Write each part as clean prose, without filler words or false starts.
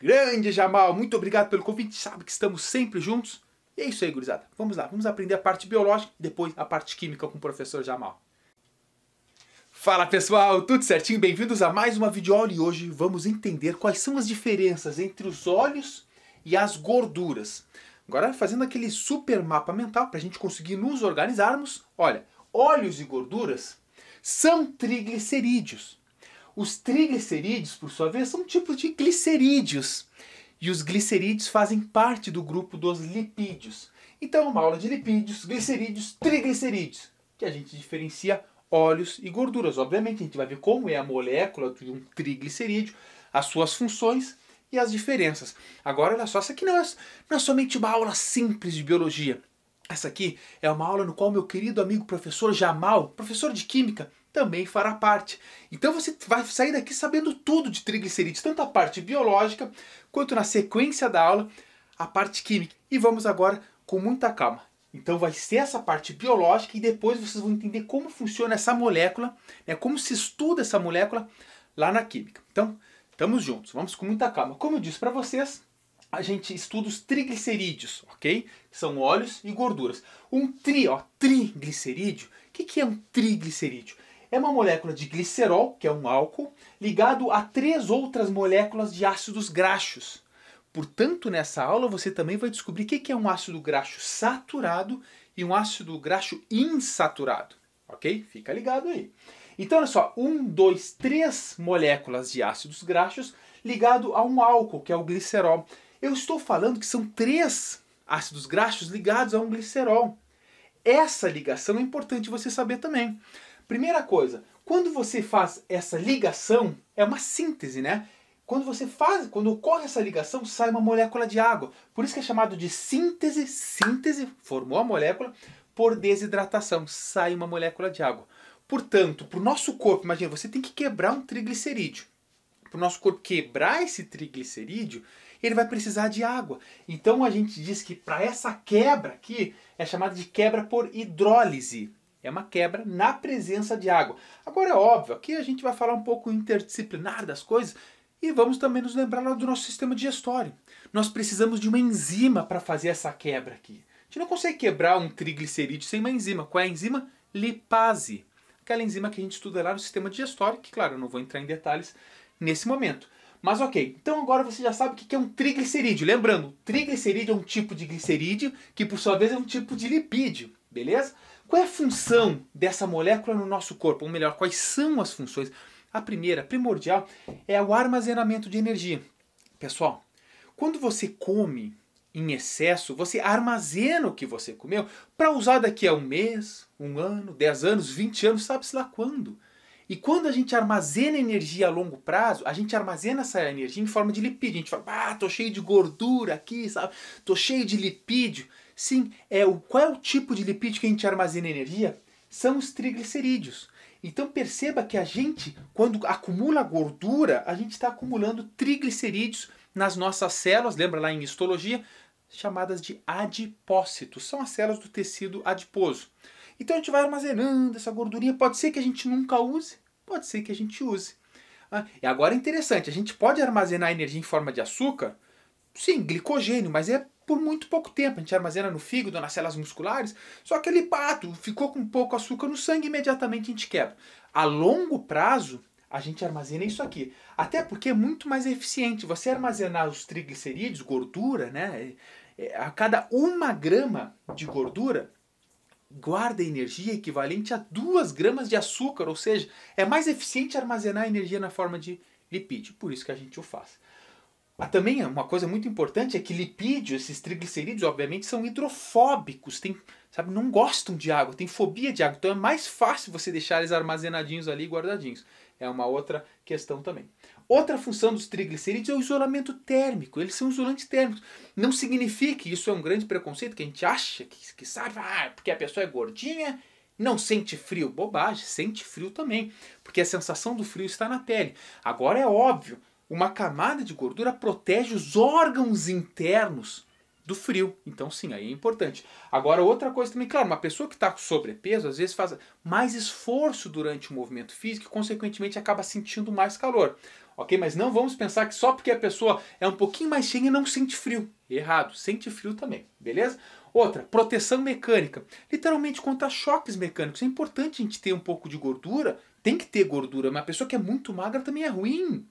Grande Jamal, muito obrigado pelo convite, sabe que estamos sempre juntos. E é isso aí, gurizada. Vamos lá, vamos aprender a parte biológica e depois a parte química com o professor Jamal. Fala pessoal, tudo certinho? Bem-vindos a mais uma videoaula e hoje vamos entender quais são as diferenças entre os óleos e as gorduras. Agora fazendo aquele super mapa mental para a gente conseguir nos organizarmos. Olha, óleos e gorduras são triglicerídeos. Os triglicerídeos, por sua vez, são tipos de glicerídeos. E os glicerídeos fazem parte do grupo dos lipídios. Então, uma aula de lipídios, glicerídeos, triglicerídeos, que a gente diferencia óleos e gorduras. Obviamente, a gente vai ver como é a molécula de um triglicerídeo, as suas funções e as diferenças. Agora, olha só, essa aqui não é somente uma aula simples de biologia. Essa aqui é uma aula no qual meu querido amigo professor Jamal, professor de Química, também fará parte. Então você vai sair daqui sabendo tudo de triglicerídeos, tanto a parte biológica, quanto na sequência da aula, a parte química. E vamos agora com muita calma. Então vai ser essa parte biológica e depois vocês vão entender como funciona essa molécula, né, como se estuda essa molécula lá na química. Então, estamos juntos, vamos com muita calma. Como eu disse para vocês, a gente estuda os triglicerídeos, ok? São óleos e gorduras. Triglicerídeo, o que é um triglicerídeo? É uma molécula de glicerol, que é um álcool, ligado a 3 outras moléculas de ácidos graxos. Portanto, nessa aula você também vai descobrir o que é um ácido graxo saturado e um ácido graxo insaturado, ok? Fica ligado aí. Então, olha só, 3 moléculas de ácidos graxos ligado a um álcool, que é o glicerol. Eu estou falando que são 3 ácidos graxos ligados a um glicerol. Essa ligação é importante você saber também. Primeira coisa, quando você faz essa ligação, é uma síntese, né? Quando ocorre essa ligação, sai uma molécula de água. Por isso que é chamado de síntese. Síntese, formou a molécula, por desidratação, sai uma molécula de água. Portanto, para o nosso corpo, imagina, você tem que quebrar um triglicerídeo. Para o nosso corpo quebrar esse triglicerídeo, ele vai precisar de água. Então a gente diz que para essa quebra aqui, é chamada de quebra por hidrólise. É uma quebra na presença de água. Agora é óbvio, aqui a gente vai falar um pouco interdisciplinar das coisas e vamos também nos lembrar lá do nosso sistema digestório. Nós precisamos de uma enzima para fazer essa quebra aqui. A gente não consegue quebrar um triglicerídeo sem uma enzima. Qual é a enzima? Lipase. Aquela enzima que a gente estuda lá no sistema digestório, que claro, eu não vou entrar em detalhes nesse momento. Mas ok, então agora você já sabe o que é um triglicerídeo. Lembrando, triglicerídeo é um tipo de glicerídeo que por sua vez é um tipo de lipídio, beleza? Qual é a função dessa molécula no nosso corpo? Ou melhor, quais são as funções? A primeira, primordial, é o armazenamento de energia. Pessoal, quando você come em excesso, você armazena o que você comeu para usar daqui a 1 mês, 1 ano, 10 anos, 20 anos, sabe-se lá quando. E quando a gente armazena energia a longo prazo, a gente armazena essa energia em forma de lipídio. A gente fala, tô cheio de gordura aqui, sabe? Tô cheio de lipídio. Sim, qual é o tipo de lipídio que a gente armazena energia? São os triglicerídeos. Então perceba que a gente, quando acumula gordura, a gente está acumulando triglicerídeos nas nossas células, lembra lá em histologia, chamadas de adipócitos. São as células do tecido adiposo. Então a gente vai armazenando essa gordurinha, pode ser que a gente nunca use, pode ser que a gente use. E agora é interessante, a gente pode armazenar energia em forma de açúcar? Sim, glicogênio, mas é por muito pouco tempo. A gente armazena no fígado, nas células musculares, só que ele ficou com pouco açúcar no sangue, imediatamente a gente quebra. A longo prazo, a gente armazena isso aqui. Até porque é muito mais eficiente. Você armazenar os triglicerídeos, gordura, né? A cada 1 grama de gordura, guarda energia equivalente a 2 gramas de açúcar, ou seja, é mais eficiente armazenar energia na forma de lipídio, por isso que a gente o faz. Também uma coisa muito importante é que lipídios, esses triglicerídeos, obviamente, são hidrofóbicos, não gostam de água, têm fobia de água, então é mais fácil você deixar eles armazenadinhos ali, guardadinhos. É uma outra questão também. Outra função dos triglicerídeos é o isolamento térmico. Eles são isolantes térmicos. Não significa, isso é um grande preconceito, que a gente acha que sabe, porque a pessoa é gordinha, não sente frio. Bobagem, sente frio também, porque a sensação do frio está na pele. Agora é óbvio, uma camada de gordura protege os órgãos internos do frio. Então sim, aí é importante. Agora outra coisa também, claro, uma pessoa que está com sobrepeso às vezes faz mais esforço durante o movimento físico e consequentemente acaba sentindo mais calor. ok? Mas não vamos pensar que só porque a pessoa é um pouquinho mais cheinha não sente frio. Errado, sente frio também, beleza? Outra, proteção mecânica. Literalmente contra choques mecânicos. É importante a gente ter um pouco de gordura, tem que ter gordura, mas a pessoa que é muito magra também é ruim,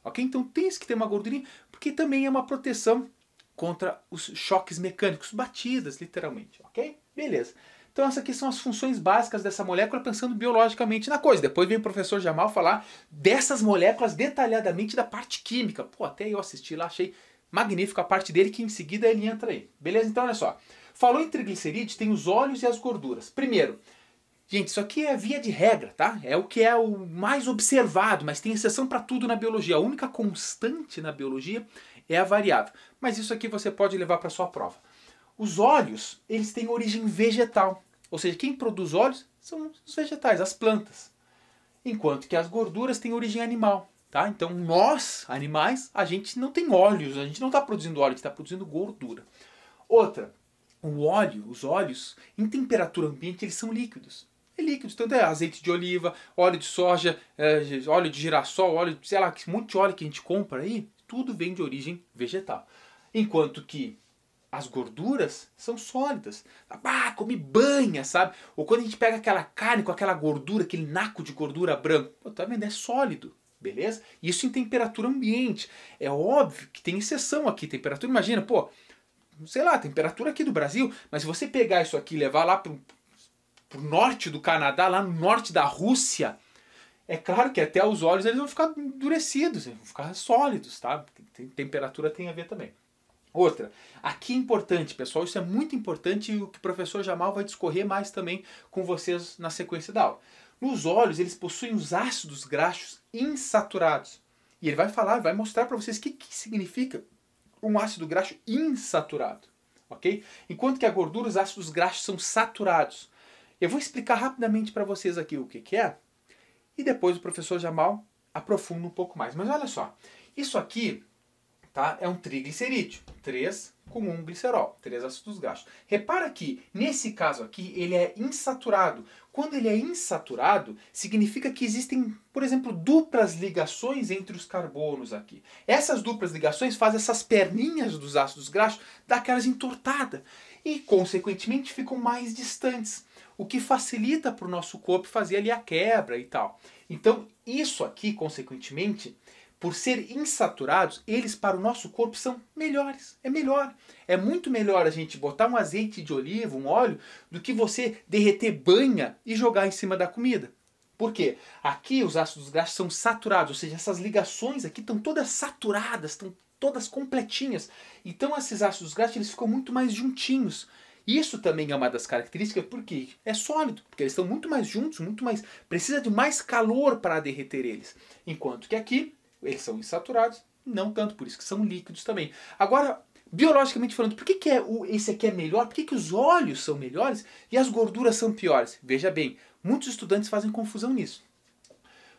ok? Então tem que ter uma gordurinha, porque também é uma proteção contra os choques mecânicos, batidas, literalmente, ok? Beleza. Então essas aqui são as funções básicas dessa molécula, pensando biologicamente na coisa. Depois vem o professor Jamal falar dessas moléculas detalhadamente da parte química. Pô, até eu assisti lá, achei magnífico a parte dele, que em seguida ele entra aí. Beleza? Então olha só. Falou em triglicerídeos, tem os óleos e as gorduras. Primeiro, gente, isso aqui é via de regra, tá? É o que é o mais observado, mas tem exceção para tudo na biologia. A única constante na biologia é a variável. Mas isso aqui você pode levar para sua prova. Os óleos, eles têm origem vegetal. Ou seja, quem produz óleos são os vegetais, as plantas. Enquanto que as gorduras têm origem animal. Tá? Então nós, animais, a gente não tem óleos, a gente não está produzindo óleo, a gente está produzindo gordura. Outra, o óleo, os óleos, em temperatura ambiente, eles são líquidos. É líquido, tanto é azeite de oliva, óleo de soja, óleo de girassol, óleo, sei lá, um monte de óleo que a gente compra aí, tudo vem de origem vegetal. Enquanto que as gorduras são sólidas. Ah, come banha, sabe? Ou quando a gente pega aquela carne com aquela gordura, aquele naco de gordura branco, pô, tá vendo? É sólido, beleza? Isso em temperatura ambiente. É óbvio que tem exceção aqui. Temperatura, imagina, pô, sei lá, temperatura aqui do Brasil, mas se você pegar isso aqui e levar lá pro norte do Canadá, lá no norte da Rússia, é claro que até os óleos eles vão ficar endurecidos, vão ficar sólidos, tá? Temperatura tem a ver também. Outra, aqui é importante, pessoal, isso é muito importante e o que o professor Jamal vai discorrer mais também com vocês na sequência da aula. Nos óleos, eles possuem os ácidos graxos insaturados. E ele vai falar, vai mostrar para vocês o que significa um ácido graxo insaturado, ok? Enquanto que a gordura, os ácidos graxos são saturados. Eu vou explicar rapidamente para vocês aqui o que é e depois o professor Jamal aprofunda um pouco mais. Mas olha só, isso aqui, tá, é um triglicerídeo, 3 com 1 glicerol, 3 ácidos graxos. Repara que, nesse caso aqui, ele é insaturado. Quando ele é insaturado, significa que existem, por exemplo, duplas ligações entre os carbonos aqui. Essas duplas ligações fazem essas perninhas dos ácidos graxos dar aquelas entortadas e, consequentemente, ficam mais distantes, o que facilita para o nosso corpo fazer ali a quebra e tal. Então, isso aqui, consequentemente, por ser insaturados, eles para o nosso corpo são melhores. É melhor. É muito melhor a gente botar um azeite de oliva, um óleo, do que você derreter banha e jogar em cima da comida. Por quê? Aqui os ácidos graxos são saturados, ou seja, essas ligações aqui estão todas saturadas, estão todas completinhas. Então esses ácidos graxos eles ficam muito mais juntinhos. Isso também é uma das características porque é sólido, porque eles estão muito mais juntos, muito mais, precisa de mais calor para derreter eles. Enquanto que aqui eles são insaturados, não tanto, por isso que são líquidos também. Agora, biologicamente falando, por que esse aqui é melhor? Por que os óleos são melhores e as gorduras são piores? Veja bem, muitos estudantes fazem confusão nisso.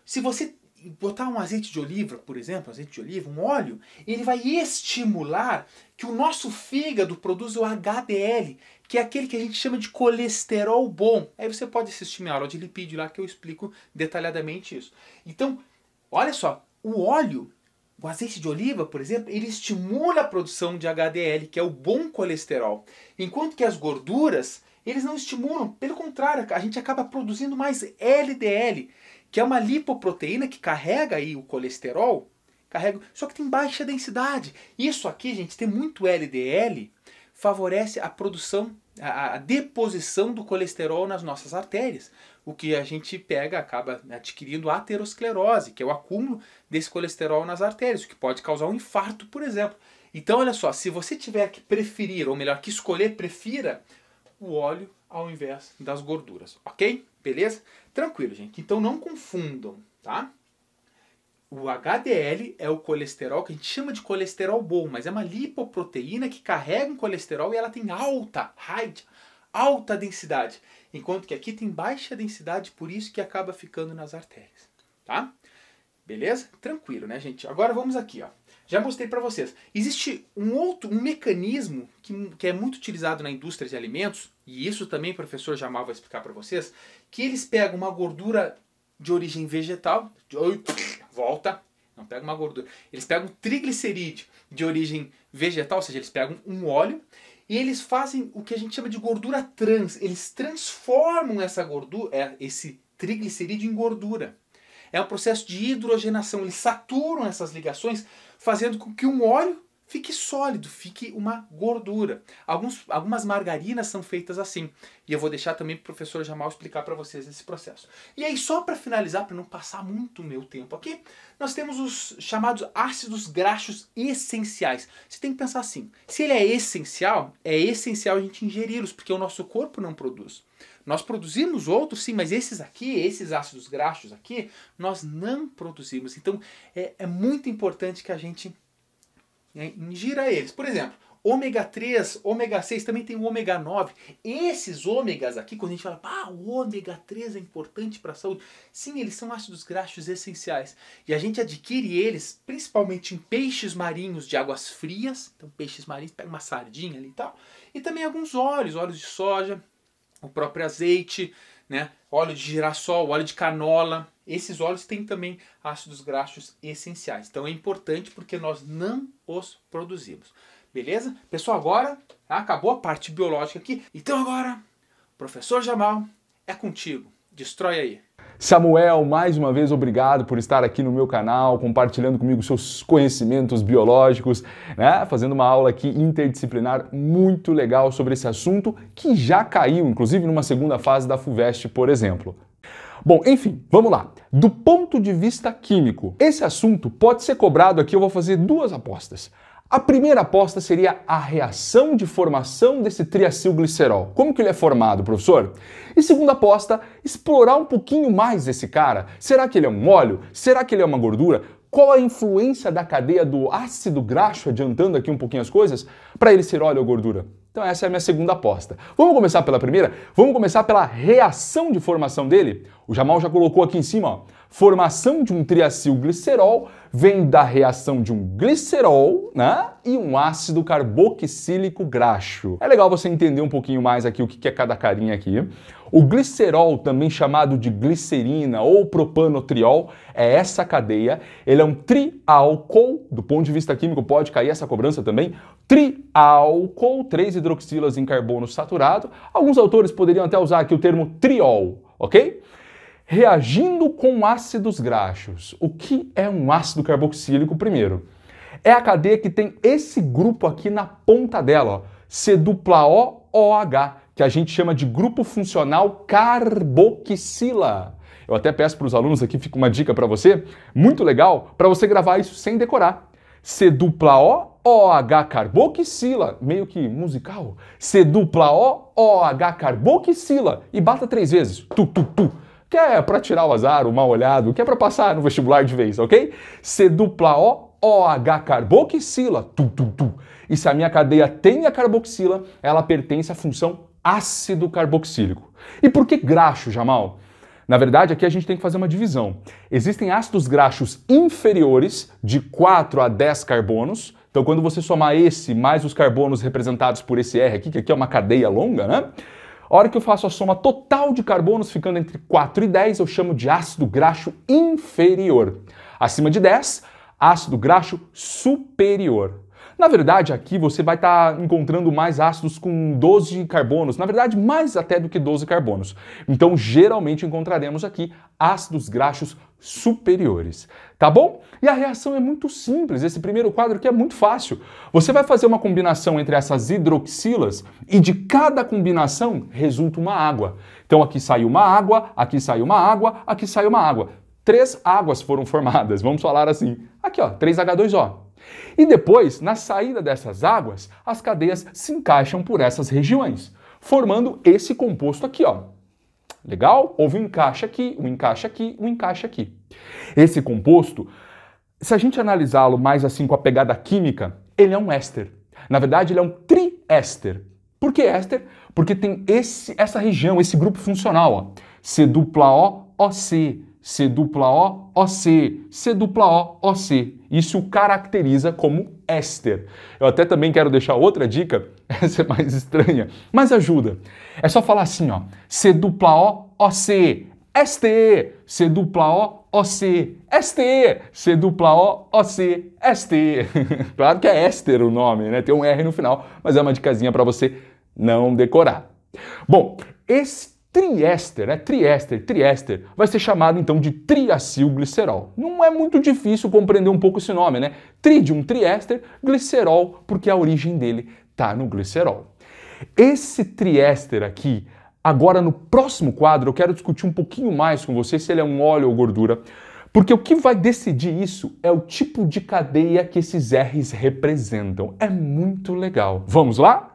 Se você botar um azeite de oliva, por exemplo, azeite de oliva, um óleo, ele vai estimular que o nosso fígado produza o HDL, que é aquele que a gente chama de colesterol bom. Aí você pode assistir minha aula de lipídio lá que eu explico detalhadamente isso. Então, olha só, o óleo, o azeite de oliva, por exemplo, ele estimula a produção de HDL, que é o bom colesterol. Enquanto que as gorduras, eles não estimulam, pelo contrário, a gente acaba produzindo mais LDL, que é uma lipoproteína que carrega aí o colesterol, só que tem baixa densidade. Isso aqui, gente, tem muito LDL, favorece a produção, a deposição do colesterol nas nossas artérias. O que a gente pega, acaba adquirindo aterosclerose, que é o acúmulo desse colesterol nas artérias, o que pode causar um infarto, por exemplo. Então, olha só, se você tiver que preferir, ou melhor, que escolher, prefira o óleo ao invés das gorduras, ok? Beleza? Tranquilo, gente. Então não confundam, tá? O HDL é o colesterol que a gente chama de colesterol bom, mas é uma lipoproteína que carrega um colesterol e ela tem alta densidade. Enquanto que aqui tem baixa densidade, por isso que acaba ficando nas artérias, tá? Beleza? Tranquilo, né, gente? Agora vamos aqui, ó. Já mostrei para vocês. Existe um mecanismo que é muito utilizado na indústria de alimentos, e isso também o professor Jamal vai explicar para vocês, que eles pegam uma gordura de origem vegetal, volta, não pegam uma gordura. Eles pegam triglicerídeo de origem vegetal, ou seja, eles pegam um óleo e eles fazem o que a gente chama de gordura trans. Eles transformam essa gordura, esse triglicerídeo em gordura. É um processo de hidrogenação. Eles saturam essas ligações, fazendo com que um óleo fique sólido, fique uma gordura. Algumas margarinas são feitas assim. E eu vou deixar também para o professor Jamal explicar para vocês esse processo. E aí, só para finalizar, para não passar muito meu tempo aqui, nós temos os chamados ácidos graxos essenciais. Você tem que pensar assim, se ele é essencial a gente ingeri-los, porque o nosso corpo não produz. Nós produzimos outros, sim, mas esses ácidos graxos aqui, nós não produzimos. Então, é muito importante que a gente ingira eles. Por exemplo, ômega 3, ômega 6, também tem o ômega 9. Esses ômegas aqui, quando a gente fala, o ômega 3 é importante para a saúde, sim, eles são ácidos graxos essenciais. E a gente adquire eles principalmente em peixes marinhos de águas frias. Então, peixes marinhos, pega uma sardinha ali e tal. E também alguns óleos de soja, o próprio azeite, né? Óleo de girassol, óleo de canola. Esses óleos têm também ácidos graxos essenciais. Então é importante porque nós não os produzimos. Beleza? Pessoal, agora acabou a parte biológica aqui. Então agora, professor Jamal, é contigo. Destrói aí. Samuel, mais uma vez, obrigado por estar aqui no meu canal, compartilhando comigo seus conhecimentos biológicos, né? Fazendo uma aula aqui interdisciplinar muito legal sobre esse assunto que já caiu, inclusive, numa segunda fase da FUVEST, por exemplo. Bom, enfim, vamos lá. Do ponto de vista químico, esse assunto pode ser cobrado aqui, eu vou fazer duas apostas. A primeira aposta seria a reação de formação desse triacilglicerol. Como que ele é formado, professor? E segunda aposta, explorar um pouquinho mais esse cara. Será que ele é um óleo? Será que ele é uma gordura? Qual a influência da cadeia do ácido graxo, adiantando aqui um pouquinho as coisas, para ele ser óleo ou gordura? Então essa é a minha segunda aposta. Vamos começar pela primeira? Vamos começar pela reação de formação dele? O Jamal já colocou aqui em cima, ó. Formação de um triacilglicerol vem da reação de um glicerol, né, e um ácido carboxílico graxo. É legal você entender um pouquinho mais aqui o que é cada carinha aqui. O glicerol, também chamado de glicerina ou propanotriol, é essa cadeia. Ele é um triálcool, do ponto de vista químico pode cair essa cobrança também. Triálcool, 3 hidroxilas em carbono saturado. Alguns autores poderiam até usar aqui o termo triol, ok? Reagindo com ácidos graxos. O que é um ácido carboxílico primeiro? É a cadeia que tem esse grupo aqui na ponta dela, ó, C-O-O-H, que a gente chama de grupo funcional carboxila. Eu até peço para os alunos aqui, fica uma dica para você, muito legal, para você gravar isso sem decorar. C-O-O-H carboxila, meio que musical. C-O-O-H carboxila. E bata 3 vezes. Tu. Que é para tirar o azar, o mal olhado, que é para passar no vestibular de vez, ok? C-O-O-H carboxila, tu. E se a minha cadeia tem a carboxila, ela pertence à função ácido carboxílico. E por que graxo, Jamal? Na verdade, aqui a gente tem que fazer uma divisão. Existem ácidos graxos inferiores, de 4 a 10 carbonos. Então, quando você somar esse mais os carbonos representados por esse R aqui, que aqui é uma cadeia longa, né? A hora que eu faço a soma total de carbonos ficando entre 4 e 10, eu chamo de ácido graxo inferior. Acima de 10, ácido graxo superior. Na verdade, aqui você vai estar encontrando mais ácidos com 12 carbonos, na verdade, mais até do que 12 carbonos. Então, geralmente encontraremos aqui ácidos graxos superiores, tá bom? E a reação é muito simples, esse primeiro quadro aqui é muito fácil. Você vai fazer uma combinação entre essas hidroxilas e de cada combinação resulta uma água. Então aqui sai uma água, aqui sai uma água, aqui sai uma água. 3 águas foram formadas, vamos falar assim. Aqui ó, 3H2O. E depois, na saída dessas águas, as cadeias se encaixam por essas regiões, formando esse composto aqui, ó. Legal? Houve um encaixe aqui, um encaixe aqui, um encaixe aqui. Esse composto, se a gente analisá-lo mais assim com a pegada química, ele é um éster. Na verdade, ele é um triéster. Por que éster? Porque tem essa região, esse grupo funcional, ó. C-O-O-C, C-O-O-C, C-O-O-C. Isso o caracteriza como éster. Eu até também quero deixar outra dica, essa é mais estranha, mas ajuda. É só falar assim, ó, C-O-O-C, éster, C-O-O-C. OC, ST, C dupla O, OC, ST. Claro que é éster o nome, né? Tem um R no final, mas é uma dicasinha para você não decorar. Bom, esse triéster, né? Triéster, vai ser chamado então de triacilglicerol. Não é muito difícil compreender um pouco esse nome, né? Tri de um triéster, glicerol, porque a origem dele está no glicerol. Esse triéster aqui, agora no próximo quadro, eu quero discutir um pouquinho mais com você se ele é um óleo ou gordura, porque o que vai decidir isso é o tipo de cadeia que esses R's representam. É muito legal. Vamos lá?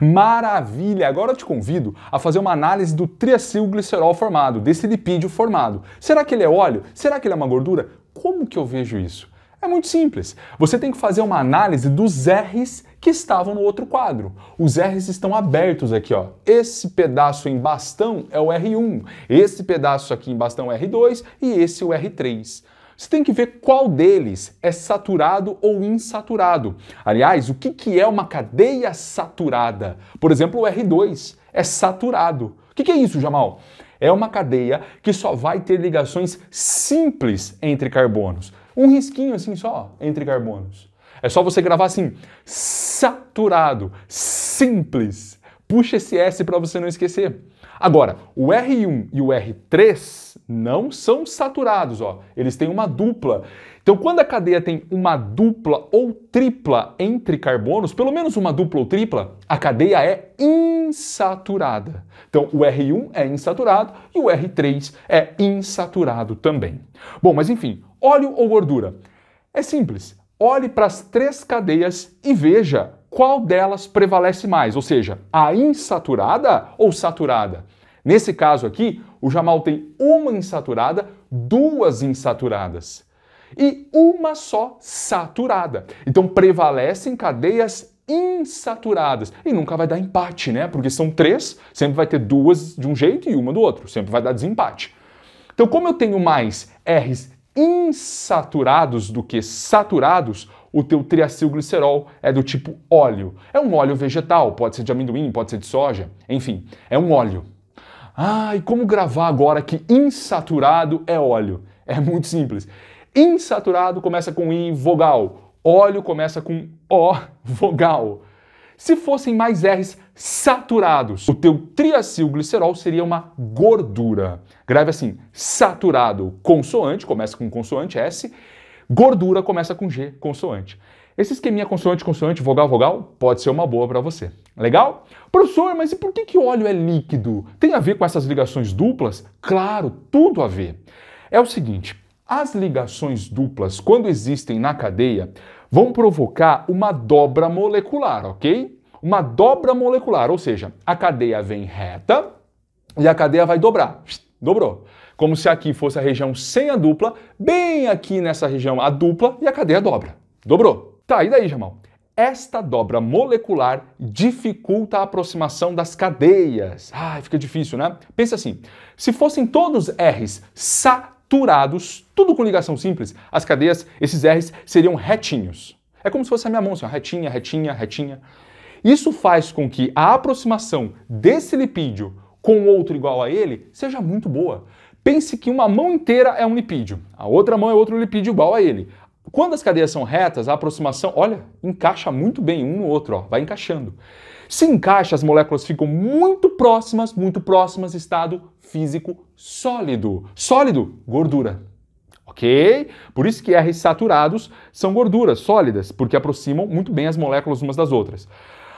Maravilha! Agora eu te convido a fazer uma análise do triacilglicerol formado, desse lipídio formado. Será que ele é óleo? Será que ele é uma gordura? Como que eu vejo isso? É muito simples. Você tem que fazer uma análise dos R's que estavam no outro quadro. Os R's estão abertos aqui, ó. Esse pedaço em bastão é o R1, esse pedaço aqui em bastão é o R2 e esse o R3. Você tem que ver qual deles é saturado ou insaturado. Aliás, o que é uma cadeia saturada? Por exemplo, o R2 é saturado. O que é isso, Jamal? É uma cadeia que só vai ter ligações simples entre carbonos. Um risquinho assim só entre carbonos. É só você gravar assim, saturado, simples. Puxa esse S para você não esquecer. Agora, o R1 e o R3 não são saturados, ó. Eles têm uma dupla. Então, quando a cadeia tem uma dupla ou tripla entre carbonos, pelo menos uma dupla ou tripla, a cadeia é insaturada. Então, o R1 é insaturado e o R3 é insaturado também. Bom, mas enfim, óleo ou gordura? É simples. Olhe para as três cadeias e veja qual delas prevalece mais, ou seja, a insaturada ou saturada. Nesse caso aqui, o Jamal tem uma insaturada, duas insaturadas e uma só saturada. Então prevalecem cadeias insaturadas e nunca vai dar empate, né? Porque são três, sempre vai ter duas de um jeito e uma do outro, sempre vai dar desempate. Então, como eu tenho mais R's insaturados do que saturados, o teu triacilglicerol é do tipo óleo. É um óleo vegetal, pode ser de amendoim, pode ser de soja, enfim, é um óleo. Ah, e como gravar agora que insaturado é óleo? É muito simples. Insaturado começa com I vogal, óleo começa com O vogal. Se fossem mais R's saturados, o teu triacilglicerol seria uma gordura. Grave assim, saturado, consoante, começa com consoante S, gordura começa com G, consoante. Esse esqueminha consoante, consoante, vogal, vogal, pode ser uma boa para você. Legal? Professor, mas e por que óleo é líquido? Tem a ver com essas ligações duplas? Claro, tudo a ver. É o seguinte, as ligações duplas, quando existem na cadeia, vão provocar uma dobra molecular, ok? Uma dobra molecular, ou seja, a cadeia vem reta e a cadeia vai dobrar. Dobrou. Como se aqui fosse a região sem a dupla, bem aqui nessa região a dupla e a cadeia dobra. Dobrou. Tá, e daí, Jamal? Esta dobra molecular dificulta a aproximação das cadeias. Ah, fica difícil, né? Pensa assim, se fossem todos R's saturados, tudo com ligação simples, as cadeias, esses R's seriam retinhos. É como se fosse a minha mão, assim, retinha, retinha, retinha. Isso faz com que a aproximação desse lipídio com outro igual a ele seja muito boa. Pense que uma mão inteira é um lipídio, a outra mão é outro lipídio igual a ele. Quando as cadeias são retas, a aproximação, olha, encaixa muito bem um no outro, ó, vai encaixando. Se encaixa, as moléculas ficam muito próximas, estado físico sólido. Sólido, gordura. Ok? Por isso que R's saturados são gorduras sólidas, porque aproximam muito bem as moléculas umas das outras.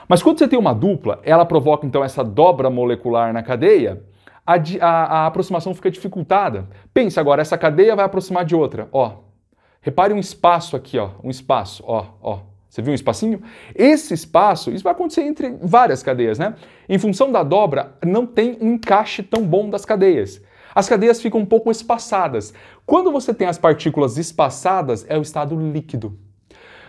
Mas quando você tem uma dupla, ela provoca então essa dobra molecular na cadeia, a aproximação fica dificultada. Pensa agora, essa cadeia vai aproximar de outra, ó. Repare um espaço aqui, ó, um espaço, ó. Você viu um espacinho? Esse espaço, isso vai acontecer entre várias cadeias, né? Em função da dobra, não tem um encaixe tão bom das cadeias. As cadeias ficam um pouco espaçadas. Quando você tem as partículas espaçadas, é o estado líquido.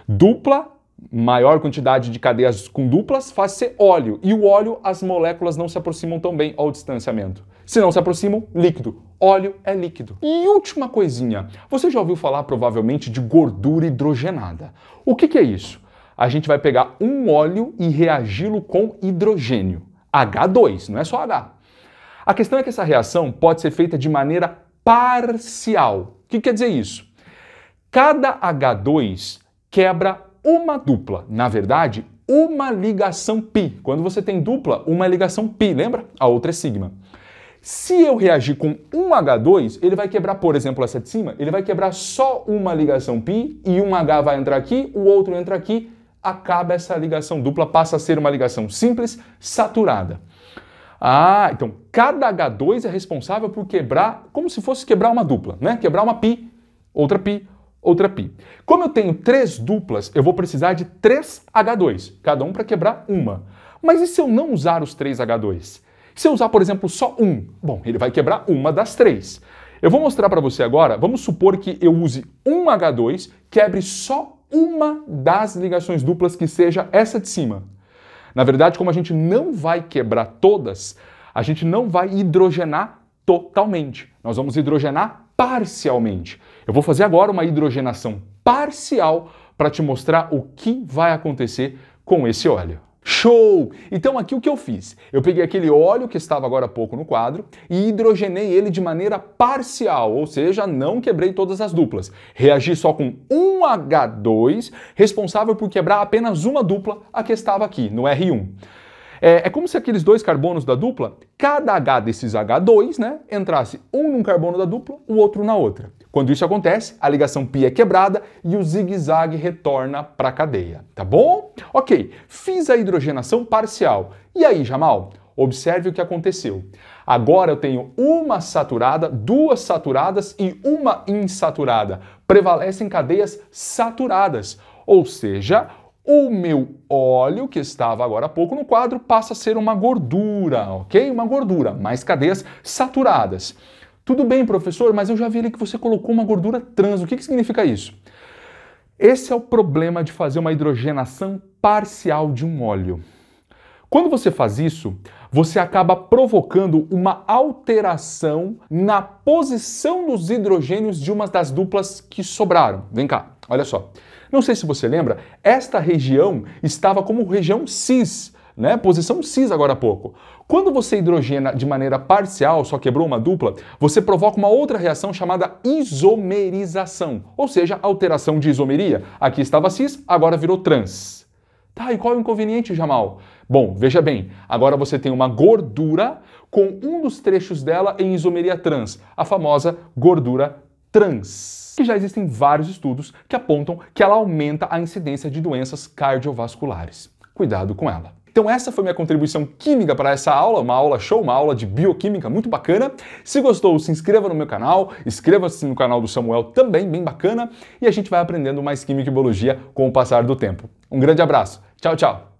Dupla, maior quantidade de cadeias com duplas, faz ser óleo. E o óleo, as moléculas não se aproximam tão bem ao distanciamento. Se não se aproximam, líquido. Óleo é líquido. E última coisinha, você já ouviu falar provavelmente de gordura hidrogenada. O que é isso? A gente vai pegar um óleo e reagi-lo com hidrogênio. H2, não é só H. A questão é que essa reação pode ser feita de maneira parcial. O que quer dizer isso? Cada H2 quebra uma dupla, na verdade, uma ligação π. Quando você tem dupla, uma ligação π, lembra? A outra é sigma. Se eu reagir com um H2, ele vai quebrar, por exemplo, essa de cima, ele vai quebrar só uma ligação π e um H vai entrar aqui, o outro entra aqui, acaba essa ligação dupla, passa a ser uma ligação simples, saturada. Ah, então cada H2 é responsável por quebrar, como se fosse quebrar uma dupla, né? Quebrar uma π, outra π, outra π. Como eu tenho 3 duplas, eu vou precisar de 3 H2, cada um para quebrar uma. Mas e se eu não usar os 3 H2? Se eu usar, por exemplo, só um? Bom, ele vai quebrar uma das 3. Eu vou mostrar para você agora, vamos supor que eu use um H2, quebre só uma das ligações duplas, que seja essa de cima. Na verdade, como a gente não vai quebrar todas, a gente não vai hidrogenar totalmente. Nós vamos hidrogenar parcialmente. Eu vou fazer agora uma hidrogenação parcial para te mostrar o que vai acontecer com esse óleo. Show! Então aqui o que eu fiz? Eu peguei aquele óleo que estava agora há pouco no quadro e hidrogenei ele de maneira parcial, ou seja, não quebrei todas as duplas. Reagi só com um H2, responsável por quebrar apenas uma dupla, a que estava aqui, no R1. É como se aqueles 2 carbonos da dupla, cada H desses H2, né, entrasse um num carbono da dupla, o outro na outra. Quando isso acontece, a ligação π é quebrada e o zigue-zague retorna para a cadeia, tá bom? Ok, fiz a hidrogenação parcial. E aí, Jamal? Observe o que aconteceu. Agora eu tenho uma saturada, 2 saturadas e uma insaturada. Prevalecem cadeias saturadas, ou seja, o meu óleo, que estava agora há pouco no quadro, passa a ser uma gordura, ok? Uma gordura, mais cadeias saturadas. Tudo bem, professor, mas eu já vi ali que você colocou uma gordura trans. O que significa isso? Esse é o problema de fazer uma hidrogenação parcial de um óleo. Quando você faz isso, você acaba provocando uma alteração na posição dos hidrogênios de uma das duplas que sobraram. Vem cá, olha só. Não sei se você lembra, esta região estava como região cis, né? Posição cis agora há pouco. Quando você hidrogena de maneira parcial, só quebrou uma dupla, você provoca uma outra reação chamada isomerização, ou seja, alteração de isomeria. Aqui estava cis, agora virou trans. Tá, e qual é o inconveniente, Jamal? Bom, veja bem, agora você tem uma gordura com um dos trechos dela em isomeria trans, a famosa gordura trans. Que já existem vários estudos que apontam que ela aumenta a incidência de doenças cardiovasculares. Cuidado com ela. Então essa foi minha contribuição química para essa aula, uma aula show, uma aula de bioquímica muito bacana. Se gostou, se inscreva no meu canal, inscreva-se no canal do Samuel também, bem bacana, e a gente vai aprendendo mais química e biologia com o passar do tempo. Um grande abraço, tchau, tchau!